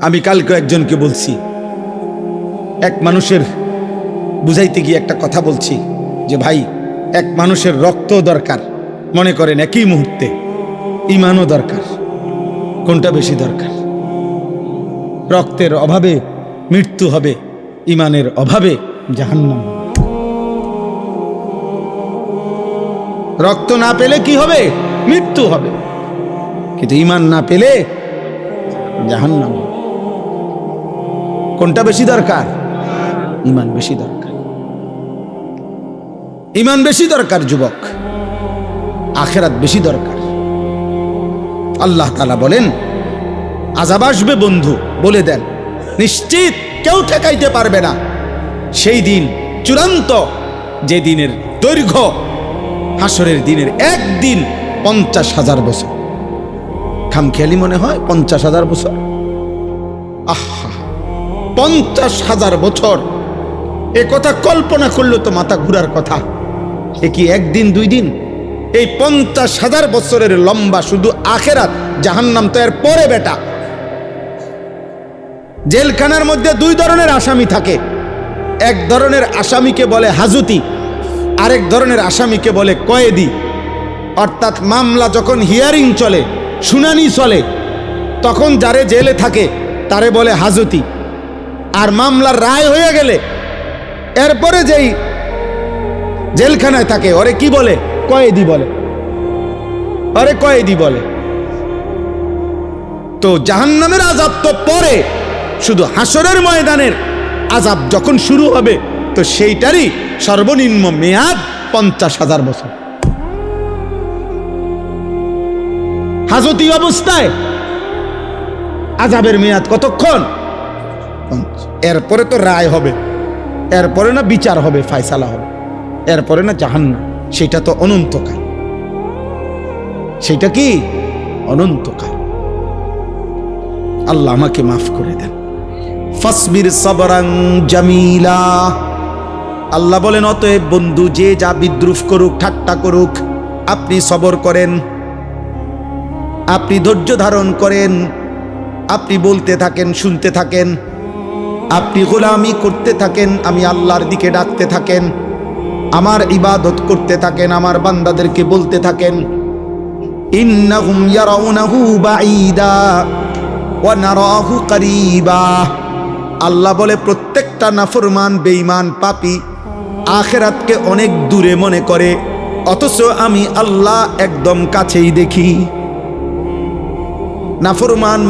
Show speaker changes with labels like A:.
A: আমি কালকে একজনকে বলছি, এক মানুষের বুঝাইতে গিয়ে একটা কথা বলছি যে ভাই, এক মানুষের রক্ত দরকার, মনে করেন একই মুহূর্তে ঈমানও দরকার। কোনটা বেশি দরকার? রক্তের অভাবে মৃত্যু হবে, ঈমানের অভাবে জাহান্নাম। রক্ত না পেলে কি হবে? মৃত্যু হবে। কিন্তু ঈমান না পেলে জাহান্নাম। কোনটা বেশি দরকার? ঈমান বেশি দরকার। ঈমান বেশি দরকার যুবক, আখিরাত বেশি দরকার। আল্লাহ তাআলা বলেন আযাব আসবে বন্ধু, বলে দেন নিশ্চিত কেউ ঠেকাইতে পারবে না। সেই দিন চূড়ান্ত, যে দিনের দৈর্ঘ্য হাসরের দিনের একদিন 50,000 বছর। খামখেয়ালি মনে হয় 50,000 বছর। আহা, 50,000 বছর! এ কথা কল্পনা করলে তো মাথা ঘুরার কথা। এ কি একদিন দুই দিন? এই 50,000 বছরের লম্বা শুধু আখিরাত, জাহান্নাম তো এর পরে বেটা। জেলখানার মধ্যে দুই ধরনের আসামি থাকে। এক ধরনের আসামিকে বলে হাজতি, আরেক ধরনের আসামিকে বলে কয়েদি। অর্থাৎ মামলা যখন হিয়ারিং চলে, শুনানি চলে, তখন যারে জেলে থাকে তারে বলে হাজতি। আর মামলার রায় হয়ে গেলে এরপরে যেই জেলখানায় থাকে ওরে কি বলে? কয়েদি বলে। আরে কয়েদি বলে। তো জাহান্নামের আযাব তো পরে, শুধু হাসরের ময়দানের আযাব যখন শুরু হবে তো সেইটারই সর্বনিম্ন মেয়াদ 50,000 বছর। হাজতি অবস্থায় আযাবের মেয়াদ কতক্ষণ? এরপরে তো রায় হবে, এরপরে না বিচার হবে, ফায়সালা হবে, এরপরে না জাহান্নাম। সেটা তো অনন্তকাল। সেটা কি? অনন্তকাল। আল্লাহ আমাকে মাফ করে দেন। ফাসবির সাবরান জামিলা। আল্লাহ বলেন অতএব বন্ধু, যে যা বিদ্রুপ করুক, ঠাট্টা করুক, আপনি সবর করেন, আপনি ধৈর্য ধারণ করেন, আপনি বলতে থাকেন, শুনতে থাকেন, আপনি গোলামি করতে থাকেন, আমি আল্লাহর দিকে ডাকতে থাকেন, আমার ইবাদত করতে থাকেন, আমার বান্দাদেরকে বলতে থাকেন ইন্নাহুম ইয়ারাউনাহু বাঈদা ওয়া নারাহু করিবা। আল্লাহ বলে প্রত্যেকটা নাফরমান, বেঈমান, পাপী আখিরাতকে অনেক দূরে মনে করে, অথচ আমি আল্লাহ একদম কাছেই দেখি। নাফরমান